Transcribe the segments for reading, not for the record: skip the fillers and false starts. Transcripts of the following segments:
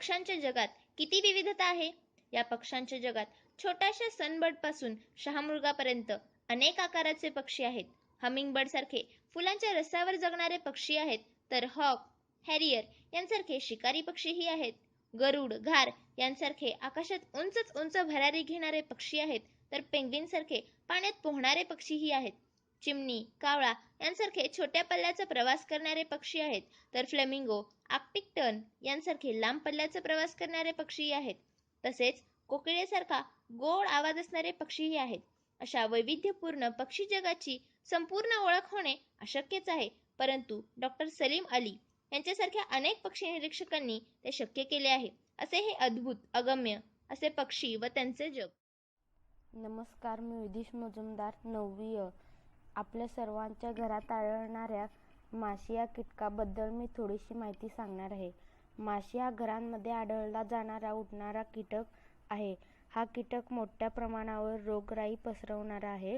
पक्ष्यांच्या जगात किती विविधता आहे. या पक्ष्यांच्या जगात छोट्याशा सनबर्ड पासून शहामृगापर्यंत अनेक आकाराचे पक्षी आहेत. हमिंगबर्ड सारखे फुलांच्या रसावर जगणारे पक्षी आहेत, तर हॉक, हॅरियर यांसारखे शिकारी पक्षीही आहेत. गरुड, घार यांसारखे आकाशात उंच उंच भरारी घेणारे पक्षी आहेत, तर पेंग्विन सारखे पाण्यात पोहणारे पक्षीही आहेत. चिमणी, कावळा यांसारखे छोट्या पल्ल्याचा प्रवास करणारे पक्षी आहेत, तर फ्लेमिंगो, आर्क्टिक टर्न यांसारखे लांब पल्ल्याचा प्रवास करणारे पक्षीही आहेत. तसेच कोकिळेसारखा गोड आवाज असणारे पक्षीही आहेत. अशा वैविध्यपूर्ण पक्षी जगाची संपूर्ण ओळख होणे अशक्यच आहे, परंतु डॉक्टर सलीम अली यांच्यासारख्या अनेक पक्षी निरीक्षकांनी ते शक्य केले आहे. असे हे अद्भुत, अगम्य असे पक्षी व त्यांचे जग. नमस्कार, मी विदिश मुजुमदार, 9वी अ. आपल्या सर्वांच्या घरात आढळणाऱ्या माशी या कीटकाबद्दल मी थोडीशी माहिती सांगणार आहे. माशी हा घरांमध्ये आढळला जाणारा उडणारा कीटक आहे. हा कीटक मोठ्या प्रमाणावर रोगराई पसरवणारा आहे.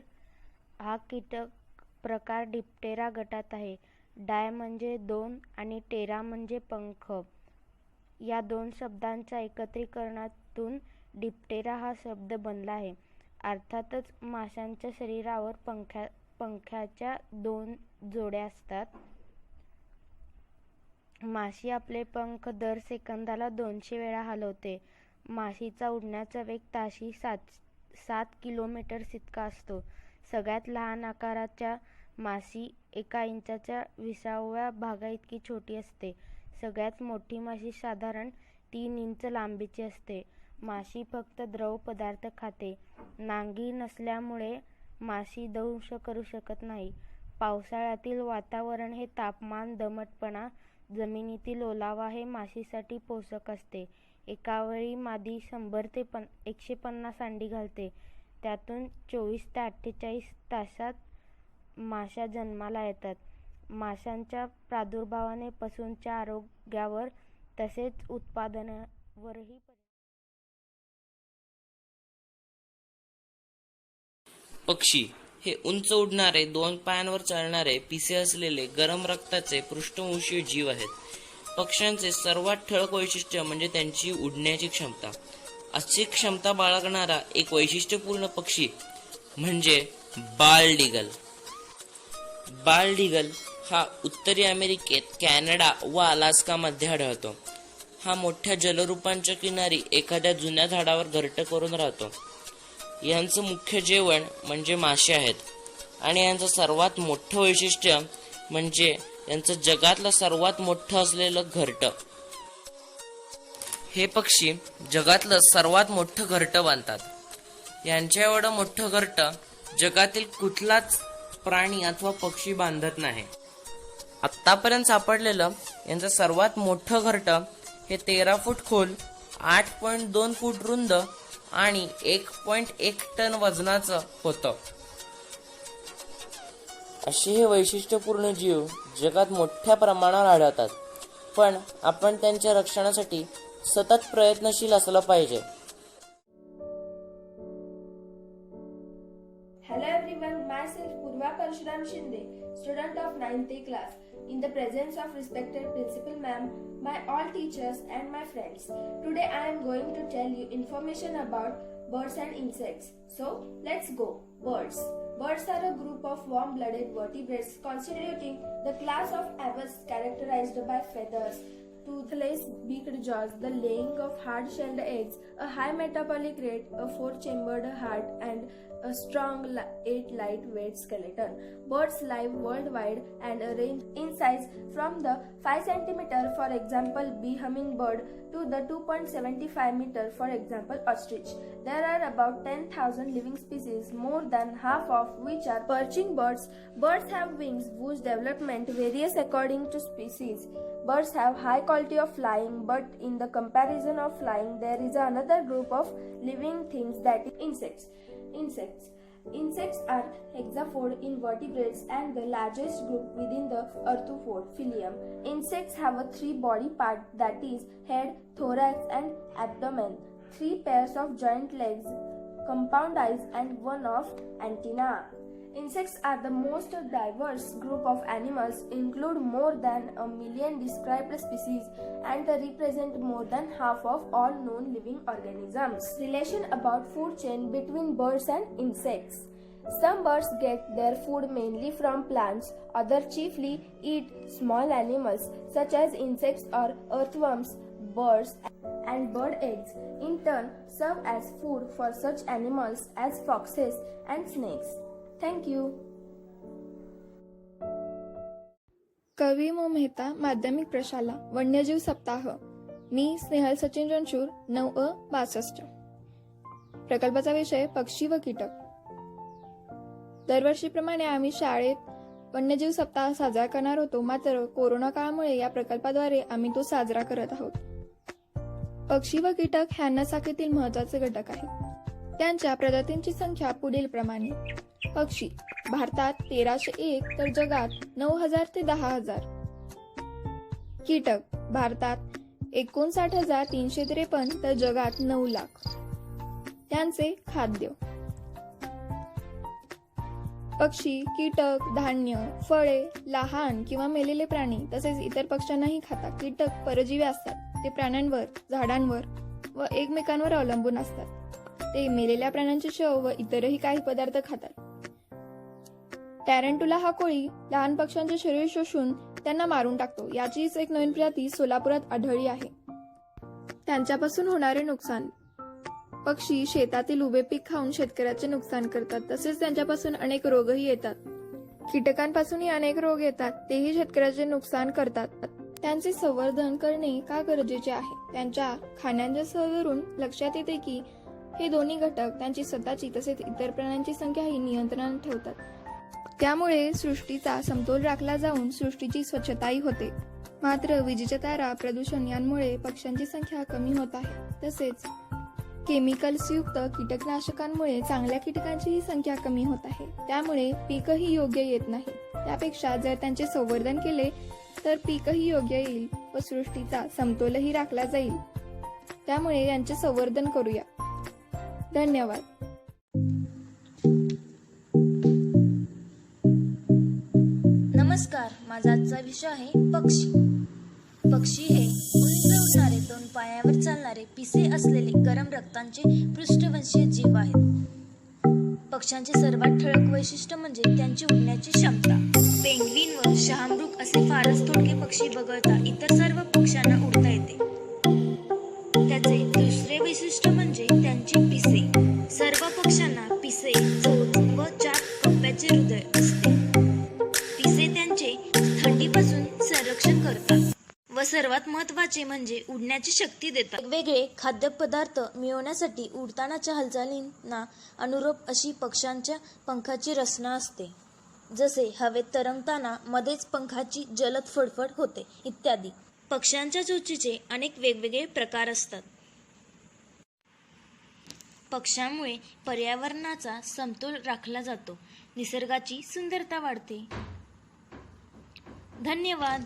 हा कीटक प्रकार डिप्टेरा गटात आहे. डाय म्हणजे 2 आणि टेरा म्हणजे पंख. या 2 शब्दांच्या एकत्रीकरणातून डिप्टेरा हा शब्द बनला आहे. अर्थातच माशांच्या शरीरावर पंखाच्या 2 जोड्या असतात. माशी आपले पंख दर सेकंदाला 200 वेळा हलवते. माशीचा उडण्याचा वेग ताशी 7 किलोमीटर्स इतका असतो. सगळ्यात लहान आकाराच्या माशी 1 इंचाच्या 20व्या भागाइतकी छोटी असते. सगळ्यात मोठी माशी साधारण 3 इंच लांबीची असते. माशी फक्त द्रव पदार्थ खाते. नांगी नसल्यामुळे माशी दंश करू शकत नाही. पावसाळ्यातील वातावरण हे तापमान, दमटपणा, जमिनीतील ओलावा हे माशीसाठी पोषक असते. एका वेळी मादी 100 ते 150 अंडी घालते. त्यातून 24 ते 48 तासात माश्या जन्माला येतात. माशांच्या प्रादुर्भावाने पशूंच्या आरोग्यावर तसेच उत्पादनावरही पक्षी हे उंच उडणारे, 2 पायांवर चालणारे, पिसे असलेले, गरम रक्ताचे पृष्ठवंशीय जीव आहेत. पक्ष्यांचे सर्वात ठळक वैशिष्ट्य म्हणजे त्यांची उडण्याची क्षमता. अशी क्षमता बाळगणारा एक वैशिष्ट्यपूर्ण पक्षी म्हणजे बाल्ड ईगल. बाल्ड ईगल हा उत्तरी अमेरिकेत, कॅनडा व अलास्कामध्ये आढळतो. हा मोठ्या जलरूपांच्या किनारी एखाद्या जुन्या झाडावर घरटं करून राहतो. यांचं मुख्य जेवण म्हणजे मासे आहेत आणि यांचं सर्वात मोठं वैशिष्ट्य म्हणजे यांचं जगातलं सर्वात मोठं असलेलं घरटं. हे पक्षी जगातलं सर्वात मोठं घरटं बांधतात. यांच्या एवढं मोठं घरटं जगातील कुठलाच प्राणी अथवा पक्षी बांधत नाही. आतापर्यंत सापडलेलं यांचं सर्वात मोठं घरटं हे 13 फूट खोल, 8.2 फूट रुंद आणि 1.1 टन वजनाचं होतं. असे हे वैशिष्ट्यपूर्ण जीव जगात मोठ्या प्रमाणावर आढळतात, पण आपण त्यांच्या रक्षणासाठी सतत प्रयत्नशील असलं पाहिजे. Hello everyone, myself Purva Parshuram Shinde, student of 9th class. In the presence of respected principal ma'am, my all teachers and my friends, today I am going to tell you information about birds and insects. So let's go. Birds. Birds are a group of warm-blooded vertebrates constituting the class of aves characterized by feathers, toothless beaked jaws, the laying of hard-shelled eggs, a high metabolic rate, a 4-chambered heart, and a strong 8 lightweight skeleton. Birds live worldwide and range in size from the 5 cm, for example bee hummingbird, to the 2.75 meter, for example ostrich. There are about 10,000 living species, more than half of which are perching birds. Birds have wings whose development varies according to species. Birds have high quality of flying, but in the comparison of flying, there is another group of living things, that is insects. Insects are hexapod invertebrates and the largest group within the arthropod phylum. Insects have a 3 body part, that is head, thorax and abdomen, 3 pairs of joint legs, compound eyes and 1 of antenna. Insects are the most diverse group of animals, include more than 1 million described species, and they represent more than half of all known living organisms. Relation about food chain between birds and insects. Some birds get their food mainly from plants, others chiefly eat small animals such as insects or earthworms. Birds and bird eggs in turn serve as food for such animals as foxes and snakes. Thank you. कवी मो मेहता माध्यमिक प्रशाला वन्यजीव सप्ताह. मी Snehal Sachin Ranshur 9A62. प्रकल्पाचा विषय पक्षी व कीटक. दरवर्षीप्रमाणे आम्ही शाळेत वन्यजीव सप्ताह साजरा करणार होतो, मात्र कोरोना काळामुळे या प्रकल्पाद्वारे आम्ही तो साजरा करत आहोत. पक्षी व कीटक हे अन्नसाखळीतील महत्त्वाचे घटक आहेत. त्यांच्या प्रजातींची संख्या पुढील प्रमाणे. पक्षी भारतात 1301 तर जगात 9000 ते 10000. कीटक भारतात 59353 तर जगात 9 लाख. त्यांचे खाद्य. पक्षी, कीटक, धान्य, फळे, लहान किंवा मेलेले प्राणी तसेच इतर पक्ष्यांनाही खातात. कीटक परजीवी असतात. ते प्राण्यांवर, झाडांवर व एकमेकांवर अवलंबून असतात. ते मेलेल्या प्राण्यांचे शव व इतरही काही पदार्थ खातात. टॅरेंटुला हा कोळी लहान पक्ष्यांचे शरीर शोषून त्यांना मारून टाकतो. याचीच एक नवीन प्रजाती सोलापुरात आढळली आहे. त्यांच्यापासून होणारे नुकसान. पक्षी शेतातील उभे पीक खाऊन शेतकऱ्याचे नुकसान करतात. तसेच त्यांच्यापासून अनेक रोगही येतात. कीटकांपासूनही अनेक रोग येतात, तेही शेतकऱ्याचे नुकसान करतात. त्यांचे संवर्धन करणे का गरजेचे आहे? त्यांच्या खाण्याच्या सवयीवरून लक्षात येते की हे दोन्ही घटक त्यांची स्वतःची तसेच इतर प्राण्यांची संख्याही नियंत्रणात ठेवतात. त्यामुळे सृष्टीचा समतोल राखला जाऊन सृष्टीची स्वच्छताही होते. मात्र विजेच्या तारा, प्रदूषण यांमुळे पक्ष्यांची संख्या कमी होत आहे. तसेच केमिकल्सयुक्त कीटकनाशकांमुळे चांगल्या कीटकांचीही संख्या कमी होत आहे. त्यामुळे पीकही योग्य येत नाही. त्यापेक्षा जर त्यांचे संवर्धन केले तर पीकही योग्य येईल व सृष्टीचा समतोलही राखला जाईल. त्यामुळे यांचे संवर्धन करूया. धन्यवाद. नमस्कार, माझा आजचा विषय आहे पक्षी. पक्षी हे उंच उडणारे 2 पायावर चालणारे पिसे असलेले गरम रक्तांचे पृष्ठवंशीय जीव आहेत. पक्ष्यांचे सर्वात ठळक वैशिष्ट्य म्हणजे त्यांची उडण्याची क्षमता. पेंग्विन व शहामृग असे फारच थोडके पक्षी वगळता इतर सर्व पक्ष्यांना उडता येते. त्याचे दुसरे वैशिष्ट्य म्हणजे त्यांची पिसे. सर्व पक्ष्यांना पिसे, चोच व 4 कप्प्याचे हृदय असते. पिसे त्यांचे थंडीपासून संरक्षण करतात व सर्वात महत्त्वाचे म्हणजे उडण्याची शक्ती देतात. वेगवेगळे खाद्यपदार्थ मिळवण्यासाठी उडतानाच्या हालचालींना अनुरूप अशी पक्ष्यांच्या पंखाची रचना असते. जसे हवेत तरंगताना मध्येच पंखाची जलद फडफड होते इत्यादी. पक्ष्यांच्या चोचीचे अनेक वेगवेगळे प्रकार असतात. पक्ष्यांमुळे पर्यावरणाचा समतोल राखला जातो. निसर्गाची सुंदरता वाढते. धन्यवाद.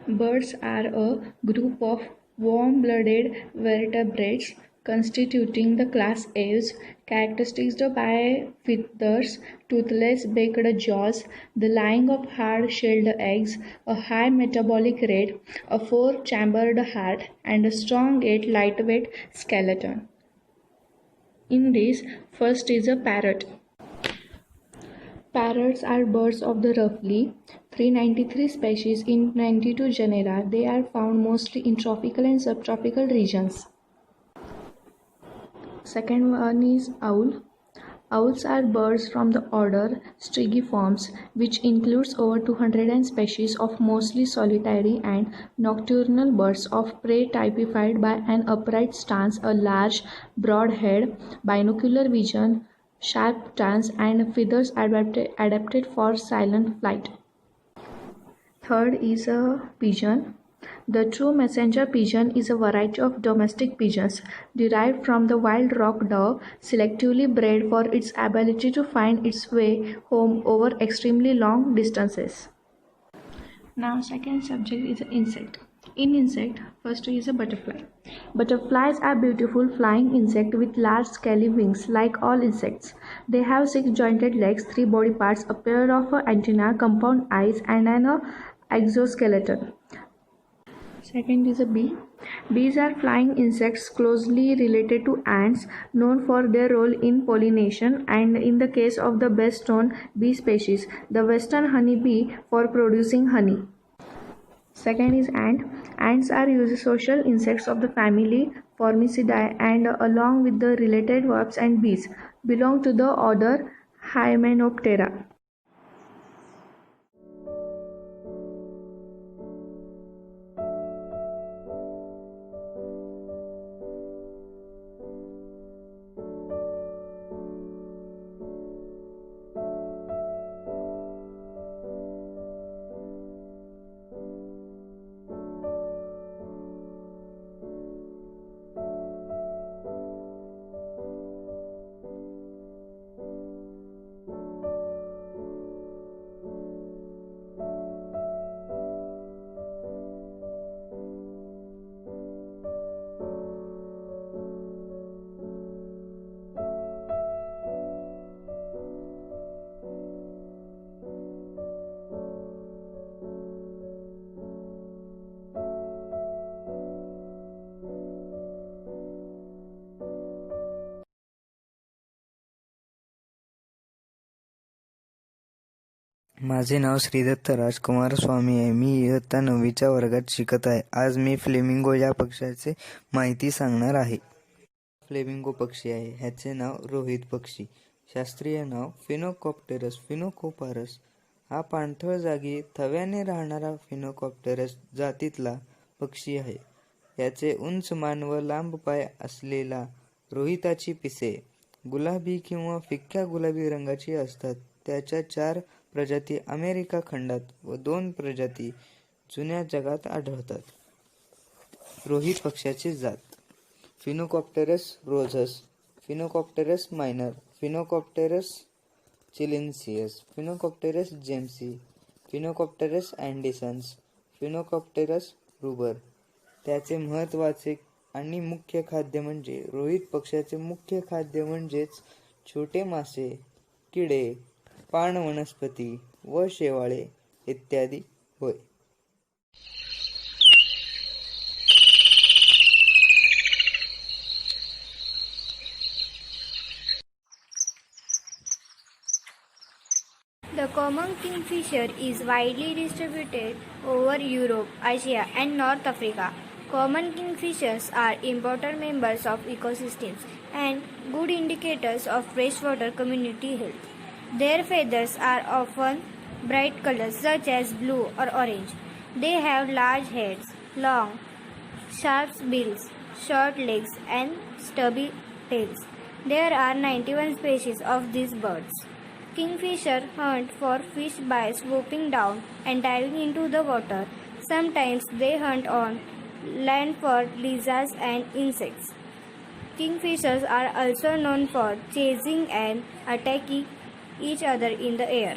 Birds are a group of warm-blooded vertebrates constituting the class Aves, characterized by feathers, toothless beaked jaws, the laying of hard-shelled eggs, a high metabolic rate, a four-chambered heart, and a strong yet lightweight skeleton. In this, first is a parrot. Parrots are birds of the roughly 393 species in 92 genera. They are found mostly in tropical and subtropical regions. Second one is owl. Owls are birds from the order Strigiformes, which includes over 200 species of mostly solitary and nocturnal birds of prey typified by an upright stance, a large, broad head, binocular vision, sharp talons, and feathers adapted for silent flight. Third is a pigeon. The true messenger pigeon is a variety of domestic pigeons derived from the wild rock dove, selectively bred for its ability to find its way home over extremely long distances. Now, second subject is an insect. In insect, first is a butterfly. Butterflies are beautiful flying insects with large scaly wings. Like all insects, they have 6 jointed legs, 3 body parts, a pair of antennae, compound eyes, and an exoskeleton. Second is a bee. Bees are flying insects closely related to ants, known for their role in pollination, and in the case of the best known bee species, the western honeybee, for producing honey. Second is ant. Ants are eusocial insects of the family Formicidae and, along with the related wasps and bees, belong to the order Hymenoptera. माझे नाव श्रीदत्त राजकुमार स्वामी आहे. मी इयत्ता 9वीच्या वर्गात शिकत आहे. आज मी flamingo या पक्षाची माहिती सांगणार आहे. फ्लेमिंगो पक्षी आहे. ह्याचे नाव रोहित पक्षी. शास्त्रीय नाव फिनोकॉप्टेरस फिनोकोपारस. हा पाणथळ जागी थव्याने राहणारा फिनोकॉप्टेरस जातीतला पक्षी आहे. याचे उंच मान व लांब पाय असलेला रोहिताची पिसे गुलाबी किंवा फिक्या गुलाबी रंगाची असतात. त्याच्या 4 प्रजाती अमेरिका खंडात व 2 प्रजाती जुन्या जगात आढळतात. रोहित पक्ष्याची जात. फिनोकॉप्टेरस रोझस, फिनोकॉप्टेरस मायनर, फिनोकॉप्टेरस चिलेन्सियस, फिनोकॉप्टेरस जेम्सी, फिनोकॉप्टेरस अँडिसन्स, फिनोकॉप्टेरस रुबर. त्याचे महत्त्वाचे आणि मुख्य खाद्य म्हणजे रोहित पक्ष्याचे मुख्य खाद्य म्हणजेच छोटे मासे, किडे, पान वनस्पती व शेवाळे इत्यादी होय. The common kingfisher is widely distributed over Europe, Asia, and North Africa. Common kingfishers are important members of ecosystems and good indicators of freshwater community health. Their feathers are often bright colors such as blue or orange. They have large heads, long, sharp bills, short legs, and stubby tails. There are 91 species of these birds. Kingfisher hunt for fish by swooping down and diving into the water. Sometimes they hunt on land for lizards and insects. Kingfishers are also known for chasing and attacking each other in the air.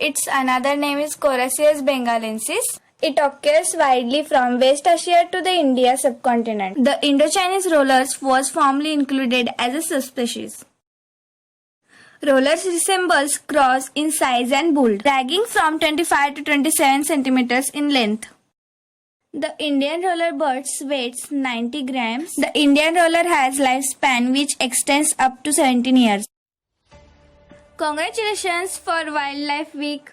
Its another name is Coracius bengalensis. It occurs widely from West Asia to the India subcontinent. The Indo-Chinese rollers was formerly included as a subspecies. Rollers resembles crows in size and build, ranging from 25 to 27 centimeters in length. The Indian roller bird weighs 90 grams. The Indian roller has lifespan which extends up to 17 years. Congratulations for Wildlife Week.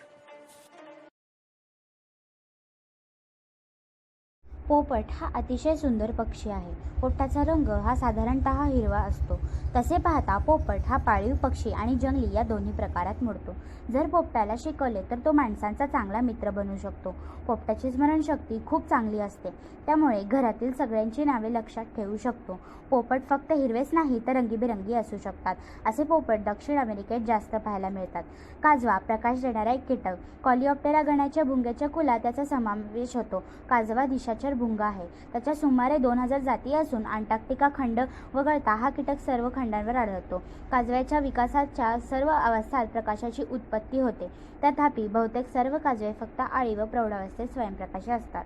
पोपट हा अतिशय सुंदर पक्षी आहे. पोपटाचा रंग हा साधारणतः हिरवा असतो. तसे पाहता पोपट हा पाळीव पक्षी आणि जंगली या दोन्ही प्रकारात मोडतो. जर पोपटाला शिकवले तर तो माणसांचा चांगला मित्र बनू शकतो. पोपटाची स्मरणशक्ती खूप चांगली असते, त्यामुळे घरातील सगळ्यांची नावे लक्षात ठेवू शकतो. पोपट फक्त हिरवेच नाही तर रंगीबेरंगी असू शकतात. असे पोपट दक्षिण अमेरिकेत जास्त पाहायला मिळतात. काजवा प्रकाश देणारा एक कीटक. कॉलिऑप्टेरा गणाच्या भुंग्याच्या कुलात त्याचा समावेश होतो. काजवा दिशाचर भुंगा आहे. त्याच्या सुमारे 2000 जाती असून अंटार्क्टिका खंड वगळता हा कीटक सर्व खंडांवर आढळतो. काजव्याच्या विकासाच्या सर्व अवस्थात प्रकाशाची उत्पत्ती होते. तथापि बहुतेक सर्व काजवे फक्त आळी व प्रौढावस्थेत स्वयंप्रकाशी असतात.